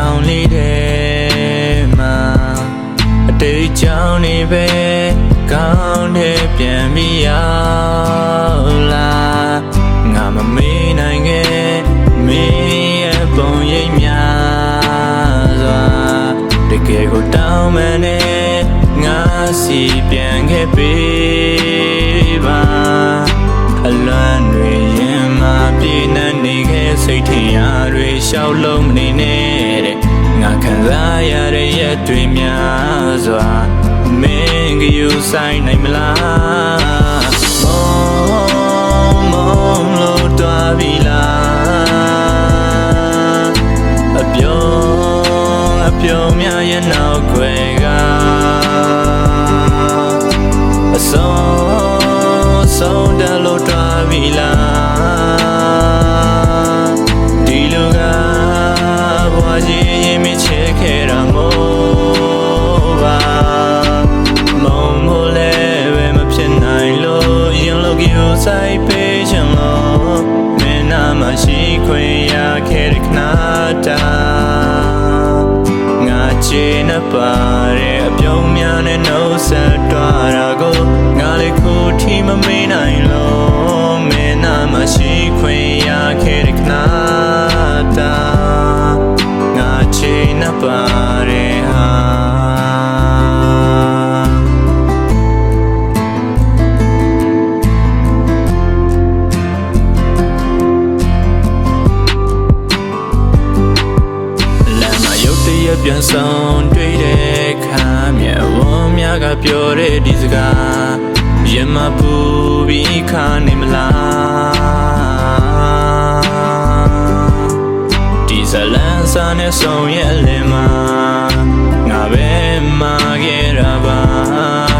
ကြောင်လေးထဲမှာအတိတ်ကြောင့်နေပဲကောင်းတဲ့ပြန်ပြီးရောက်လာငါမမေးနိုင်ခဲ့မင်းရဲ့ပုံရိပ်များစွာတကယ်ကိုတောင်းမှန်နဲ့ငါစီပြန်ခဲ့ပေးပါအလွမ်းတွေရင်မှာပြေနှံ့နေခဲ့စိတ်ထင်ရာတွေရှောက်လုံးမနေနဲ့တဲ့ငါခံစားရတဲ့ရက်တွေများစွာမင်းကယူဆိုင်နိုင်မလားမောင်လို့တွားပြီလားအပြုံးများရဲ့နောက်ွယ်ကအဆုံးတလို့တွားပြီလားဒီလူကဘွားကြီးရင်မချဲခဲ့တာမို့ပါမုံမို့လဲပဲမဖြစ်နိုင်လို့ရင်လို့ယူဆိုင်ပေးချင်လို့မင်းနာမရှိခွင့်ရခဲ့တဲ့ခဏတာငါချေနှပါတဲ့အပြုံးများနဲ့နှုတ်ဆက်တွားတာကိုငါလေးခုထိမမေးနိုင်လို့မင်းနာမရှိခွင့်ရခဲ့တဲ့ခဏတာငါချေနှပါတဲ့ဟာပြန်ဆောင်တွေ့တဲ့ခါမြတ်ဝန်းများကပြောတဲ့ဒီစကားရင်မပူပြီးခါနေမလားဒီဇလန်စာနဲ့ဆောင်ရဲ့လင်မှာငါပဲမှာခဲ့တာပါ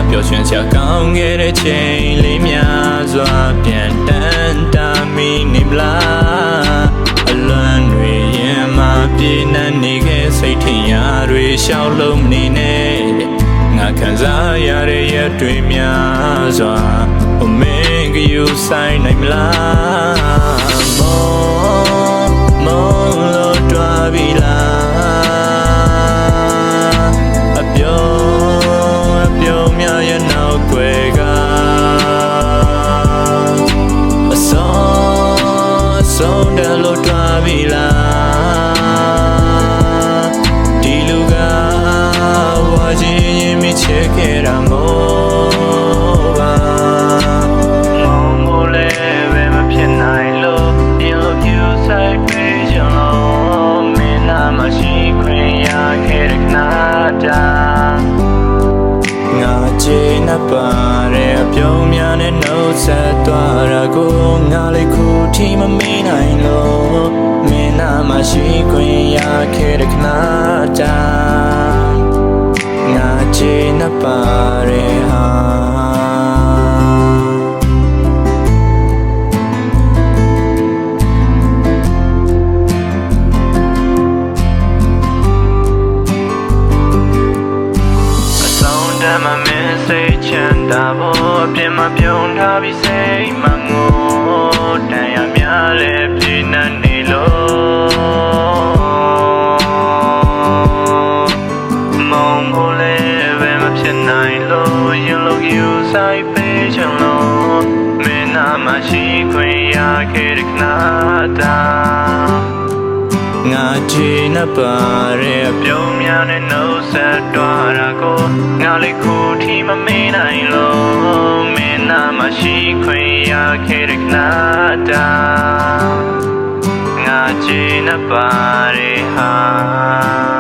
ပျော်ရွှင်စရာကောင်းခဲ့တဲ့ချိန်လေးများစွာပြန်တန်းတာမိနေမလားအလွမ်းတွေရင်မှာပြေနှံ့နေခဲ့စိတ်ထင်ရာတွေရှောက်လုံးနေနဲ့ငါခံစားရတဲ့ရက်တွေများစွာမင်းကယူဆိုင်နိုင်မလားမောင်လို့တွားပြီလားအပြုံးများရဲ့နောက်ွယ်ကအဆုံးတလို့တွားပြီလားဒီလူကဝါကြီးရင်မချဲခဲ့တာမို့ပါမောင်မို့လဲပဲမဖြစ်နိုင်လို့ရင်လို့ပြူဆိုင်ပေးချင်လို့မင်းနာမရှိခွင့်ရခဲ့တဲ့ခဏတာငါချေနှပါတဲ့အပြုံးများနဲ့နှုတ်ဆက်သွားတာကိုငါလေးခုထိမမေးနိုင်လို့မင်းနာမရှိခွင့်ရခဲ့တဲ့ခဏတာငါချေနှပါတဲ့ဟာမမင်းစိတ်ချမ်းသာဖို့အပြစ်မပြုံးထားပြီးစိတ်မငိုတန်ရများလည်းပြေနှံ့နေလို့မုံဖို့လည်းပဲမဖြစ်နိုင်လို့ရင်လို့ယူဆိုင်ပေးချင်လို့မင်းနာမရှိခွင့်ရခဲ့တဲ့ခဏတာငါချေနှပါတဲ့အပြုံးများနဲ့နှုတ်ဆက်တွားတာကိုငါလေးခုထိမမေးနိုင်လို့မင်းနာမရှိခွင့်ရခဲ့တဲ့ခဏတာငါချေနှပါတဲ့ဟာ